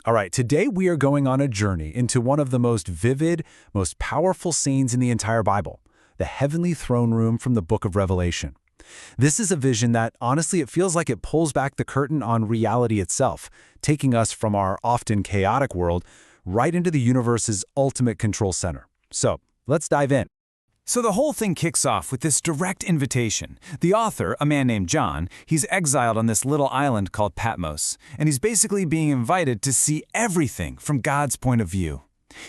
All right, today we are going on a journey into one of the most vivid, most powerful scenes in the entire Bible, the heavenly throne room from the book of Revelation. This is a vision that, honestly, it feels like it pulls back the curtain on reality itself, taking us from our often chaotic world right into the universe's ultimate control center. So, let's dive in. So the whole thing kicks off with this direct invitation. The author, a man named John, he's exiled on this little island called Patmos, and he's basically being invited to see everything from God's point of view.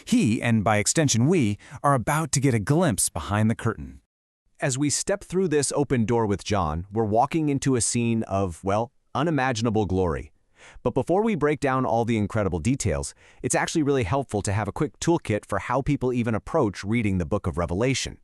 He, and by extension we, are about to get a glimpse behind the curtain. As we step through this open door with John, we're walking into a scene of, well, unimaginable glory. But before we break down all the incredible details, it's actually really helpful to have a quick toolkit for how people even approach reading the book of Revelation.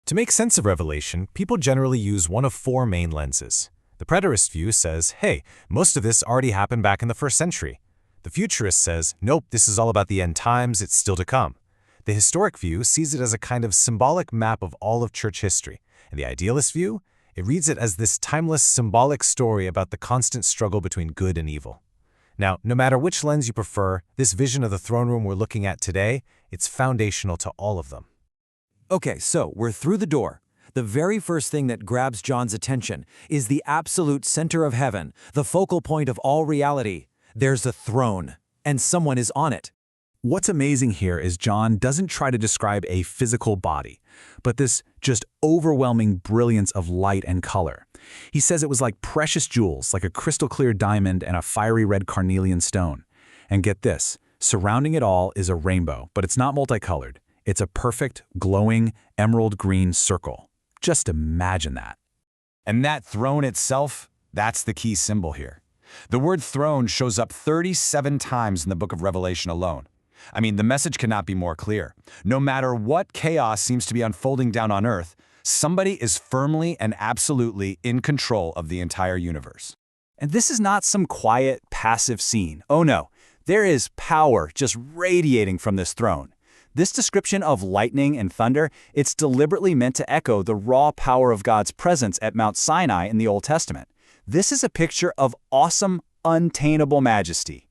To make sense of Revelation, people generally use one of four main lenses. The preterist view says, hey, most of this already happened back in the first century. The futurist says, nope, this is all about the end times, it's still to come. The historic view sees it as a kind of symbolic map of all of church history. And the idealist view, it reads it as this timeless symbolic story about the constant struggle between good and evil. Now, no matter which lens you prefer, this vision of the throne room we're looking at today, it's foundational to all of them. Okay, so we're through the door. The very first thing that grabs John's attention is the absolute center of heaven, the focal point of all reality. There's a throne, and someone is on it. What's amazing here is John doesn't try to describe a physical body, but this just overwhelming brilliance of light and color. He says it was like precious jewels, like a crystal clear diamond and a fiery red carnelian stone. And get this, surrounding it all is a rainbow, but it's not multicolored. It's a perfect, glowing, emerald green circle. Just imagine that. And that throne itself, that's the key symbol here. The word throne shows up 37 times in the book of Revelation alone. I mean, the message cannot be more clear. No matter what chaos seems to be unfolding down on earth, somebody is firmly and absolutely in control of the entire universe. And this is not some quiet, passive scene. Oh no, there is power just radiating from this throne. This description of lightning and thunder, it's deliberately meant to echo the raw power of God's presence at Mount Sinai in the Old Testament. This is a picture of awesome, untainable majesty.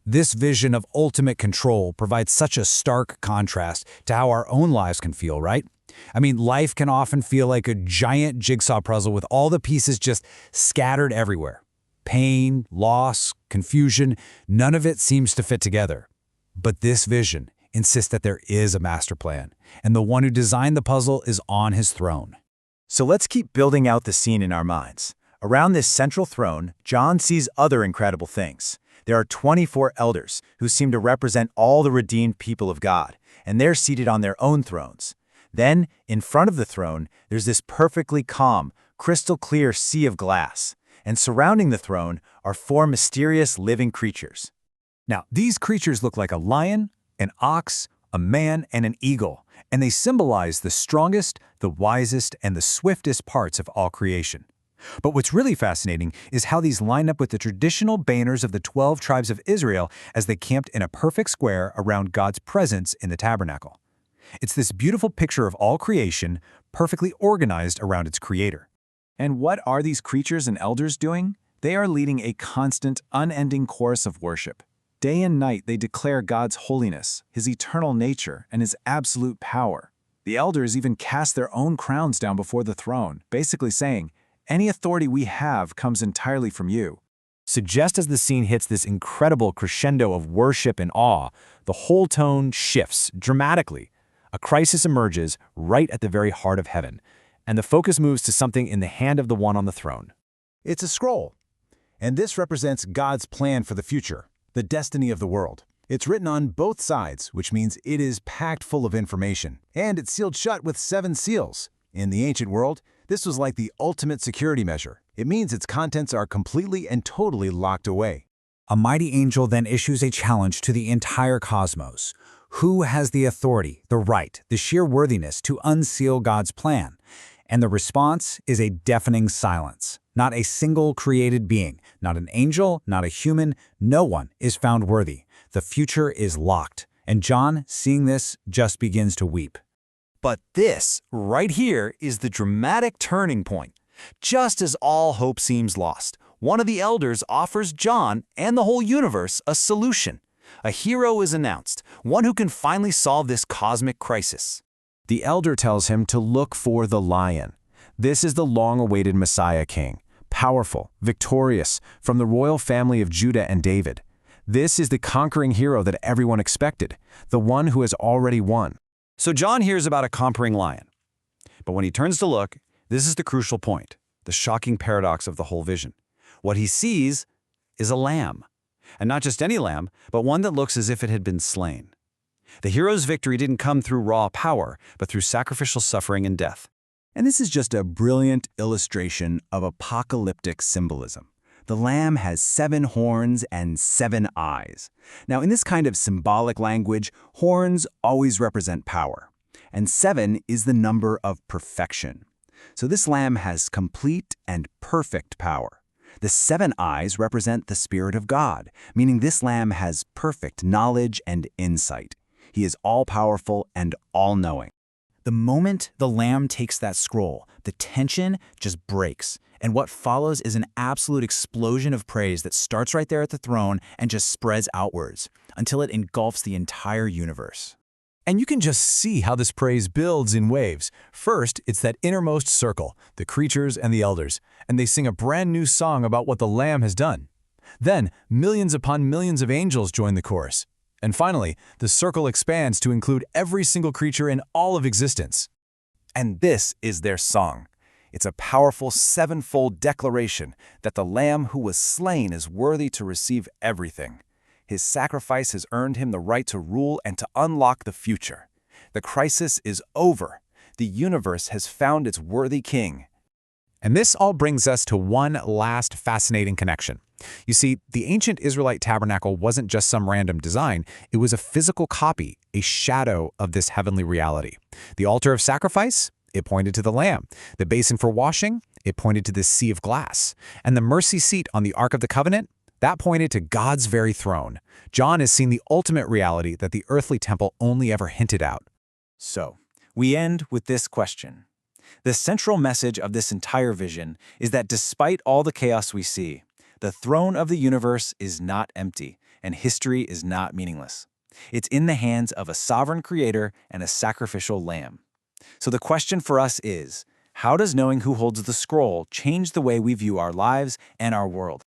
This vision of ultimate control provides such a stark contrast to how our own lives can feel, right? I mean, life can often feel like a giant jigsaw puzzle with all the pieces just scattered everywhere. Pain, loss, confusion, none of it seems to fit together. But this vision insists that there is a master plan, and the one who designed the puzzle is on his throne. So let's keep building out the scene in our minds. Around this central throne, John sees other incredible things. There are 24 elders who seem to represent all the redeemed people of God, and they're seated on their own thrones. Then, in front of the throne, there's this perfectly calm, crystal clear sea of glass, and surrounding the throne are four mysterious living creatures. Now, these creatures look like a lion, an ox, a man, and an eagle, and they symbolize the strongest, the wisest, and the swiftest parts of all creation. But what's really fascinating is how these line up with the traditional banners of the 12 tribes of Israel as they camped in a perfect square around God's presence in the tabernacle. It's this beautiful picture of all creation, perfectly organized around its creator. And what are these creatures and elders doing? They are leading a constant, unending chorus of worship. Day and night they declare God's holiness, His eternal nature, and His absolute power. The elders even cast their own crowns down before the throne, basically saying, "Any authority we have comes entirely from you." So just as the scene hits this incredible crescendo of worship and awe, the whole tone shifts dramatically. A crisis emerges right at the very heart of heaven, and the focus moves to something in the hand of the one on the throne. It's a scroll, and this represents God's plan for the future, the destiny of the world. It's written on both sides, which means it is packed full of information, and it's sealed shut with 7 seals. In the ancient world, this was like the ultimate security measure. It means its contents are completely and totally locked away. A mighty angel then issues a challenge to the entire cosmos. Who has the authority, the right, the sheer worthiness to unseal God's plan? And the response is a deafening silence. Not a single created being, not an angel, not a human, no one is found worthy. The future is locked. And John, seeing this, just begins to weep. But this, right here, is the dramatic turning point. Just as all hope seems lost, one of the elders offers John and the whole universe a solution. A hero is announced, one who can finally solve this cosmic crisis. The elder tells him to look for the lion. This is the long-awaited Messiah king, powerful, victorious, from the royal family of Judah and David. This is the conquering hero that everyone expected, the one who has already won. So John hears about a conquering lion. But when he turns to look, this is the crucial point, the shocking paradox of the whole vision. What he sees is a lamb. And not just any lamb, but one that looks as if it had been slain. The hero's victory didn't come through raw power, but through sacrificial suffering and death. And this is just a brilliant illustration of apocalyptic symbolism. The lamb has 7 horns and 7 eyes. Now, in this kind of symbolic language, horns always represent power, and 7 is the number of perfection. So this lamb has complete and perfect power. The 7 eyes represent the Spirit of God, meaning this lamb has perfect knowledge and insight. He is all-powerful and all-knowing. The moment the lamb takes that scroll, the tension just breaks, and what follows is an absolute explosion of praise that starts right there at the throne and just spreads outwards until it engulfs the entire universe. And you can just see how this praise builds in waves. First, it's that innermost circle, the creatures and the elders, and they sing a brand new song about what the Lamb has done. Then, millions upon millions of angels join the chorus. And finally, the circle expands to include every single creature in all of existence. And this is their song. It's a powerful 7-fold declaration that the Lamb who was slain is worthy to receive everything. His sacrifice has earned him the right to rule and to unlock the future. The crisis is over. The universe has found its worthy king. And this all brings us to one last fascinating connection. You see, the ancient Israelite tabernacle wasn't just some random design, it was a physical copy, a shadow of this heavenly reality. The altar of sacrifice? It pointed to the Lamb. The basin for washing? It pointed to the sea of glass. And the mercy seat on the Ark of the Covenant? That pointed to God's very throne. John has seen the ultimate reality that the earthly temple only ever hinted at. So, we end with this question. The central message of this entire vision is that despite all the chaos we see, the throne of the universe is not empty, and history is not meaningless. It's in the hands of a sovereign creator and a sacrificial lamb. So the question for us is, how does knowing who holds the scroll change the way we view our lives and our world?